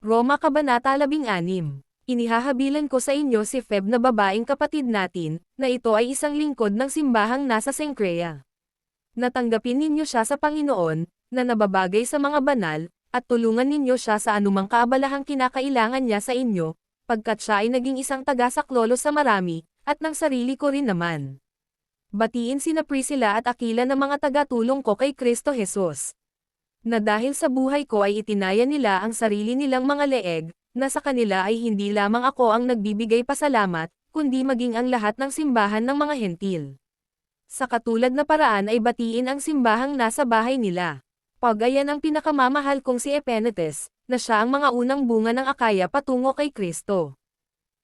Roma Kabanata 16. Inihahabilan ko sa inyo si Feb na babaeng kapatid natin, na ito ay isang lingkod ng simbahang nasa Cenchrea. Natanggapin ninyo siya sa Panginoon, na nababagay sa mga banal, at tulungan ninyo siya sa anumang kaabalahang kinakailangan niya sa inyo, pagkat siya ay naging isang tagasaklolo sa marami, at ng sarili ko rin naman. Batiin sina Priscilla at Aquila na mga tagatulong ko kay Kristo Jesus. Na dahil sa buhay ko ay itinaya nila ang sarili nilang mga leeg, na sa kanila ay hindi lamang ako ang nagbibigay pasalamat, kundi maging ang lahat ng simbahan ng mga hentil. Sa katulad na paraan ay batiin ang simbahang nasa bahay nila. Pagayan ang pinakamamahal kong si Epenetes, na siya ang mga unang bunga ng Akaya patungo kay Kristo.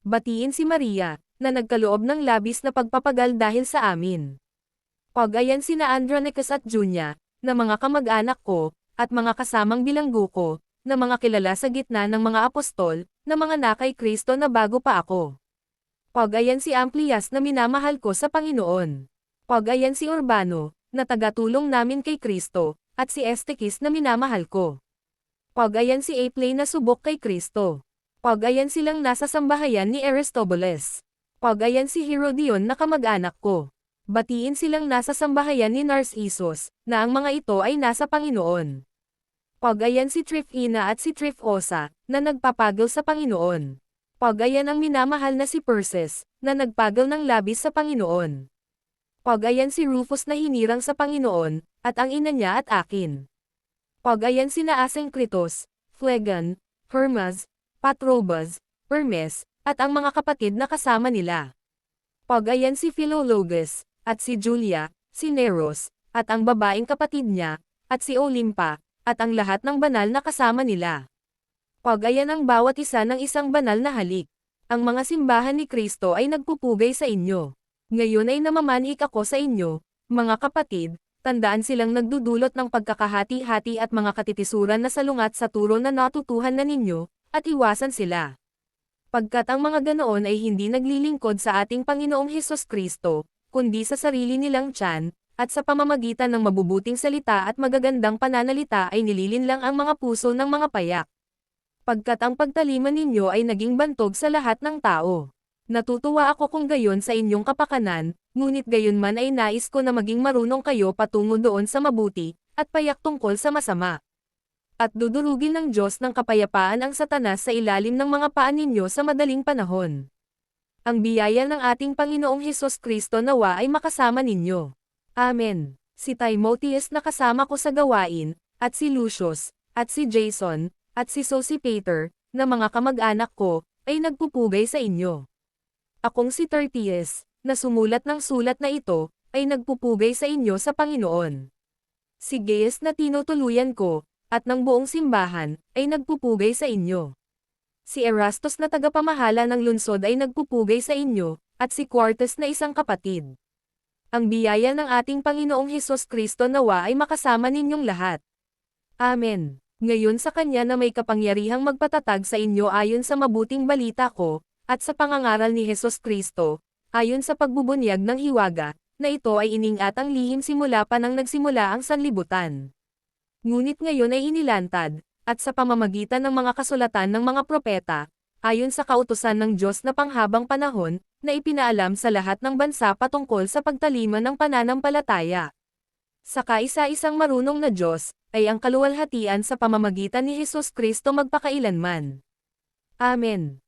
Batiin si Maria, na nagkaloob ng labis na pagpapagal dahil sa amin. Pagayan sina Andronicus at Junia, na mga kamag-anak ko, at mga kasamang bilanggo ko, na mga kilala sa gitna ng mga apostol, na mga nakay Kristo na bago pa ako. Pagayan si Amplias na minamahal ko sa Panginoon. Pagayan si Urbano, na tagatulong namin kay Kristo, at si Estequis na minamahal ko. Pagayan si Aple na subok kay Kristo. Pagayan silang nasa sambahayan ni Aristobules. Pagayan si Herodion na kamag-anak ko. Batiin silang nasa sambahayan ni Narcissus, na ang mga ito ay nasa Panginoon. Pagayan si Tryphena at si Tryphosa, na nagpapagaw sa Pagayan. Pagayan ang minamahal na si Persis, na nagpagaw ng labis sa Panginoon. Pagayan si Rufus na hinirang sa Panginoon, at ang ina niya at akin. Pagayan sina Asyncritus, Phlegon, Hermas, Patrobas, Hermes, at ang mga kapatid na kasama nila. Pagayan si Philologus, at si Julia, si Neros, at ang babaeng kapatid niya, at si Olimpa, at ang lahat ng banal na kasama nila. Pagayan ang bawat isa ng isang banal na halik. Ang mga simbahan ni Kristo ay nagpupugay sa inyo. Ngayon ay namamanhik ako sa inyo, mga kapatid, tandaan silang nagdudulot ng pagkakahati-hati at mga katitisuran na salungat sa turo na natutuhan na ninyo, at iwasan sila. Pagkat ang mga ganoon ay hindi naglilingkod sa ating Panginoong Hesus Kristo, kundi sa sarili nilang tiyan, at sa pamamagitan ng mabubuting salita at magagandang pananalita ay nililinlang ang mga puso ng mga payak. Pagkat ang pagtalima ninyo ay naging bantog sa lahat ng tao. Natutuwa ako kung gayon sa inyong kapakanan, ngunit gayon man ay nais ko na maging marunong kayo patungo doon sa mabuti, at payak tungkol sa masama. At dudurugin ng Diyos ng kapayapaan ang Satanas sa ilalim ng mga paa ninyo sa madaling panahon. Ang biyaya ng ating Panginoong Hesus Kristo nawa ay makasama ninyo. Amen. Si Timotheus na kasama ko sa gawain, at si Lucius, at si Jason, at si Sosipater, na mga kamag-anak ko, ay nagpupugay sa inyo. Akong si Tertius, na sumulat ng sulat na ito, ay nagpupugay sa inyo sa Panginoon. Si Gaius na tinutuluyan ko, at ng buong simbahan, ay nagpupugay sa inyo. Si Erastus na tagapamahala ng lungsod ay nagpupugay sa inyo, at si Quartus na isang kapatid. Ang biyaya ng ating Panginoong Hesus Kristo nawa ay makasama ninyong lahat. Amen. Ngayon sa Kanya na may kapangyarihang magpatatag sa inyo ayon sa mabuting balita ko, at sa pangangaral ni Hesus Kristo, ayon sa pagbubunyag ng hiwaga, na ito ay iningat ang lihim simula pa nang nagsimula ang sanlibutan. Ngunit ngayon ay inilantad, at sa pamamagitan ng mga kasulatan ng mga propeta, ayon sa kautusan ng Diyos na panghabang panahon, na ipinaalam sa lahat ng bansa patungkol sa pagtalima ng pananampalataya. Sa kaisa-isang marunong na Diyos, ay ang kaluwalhatian sa pamamagitan ni Hesus Kristo magpakailanman. Amen.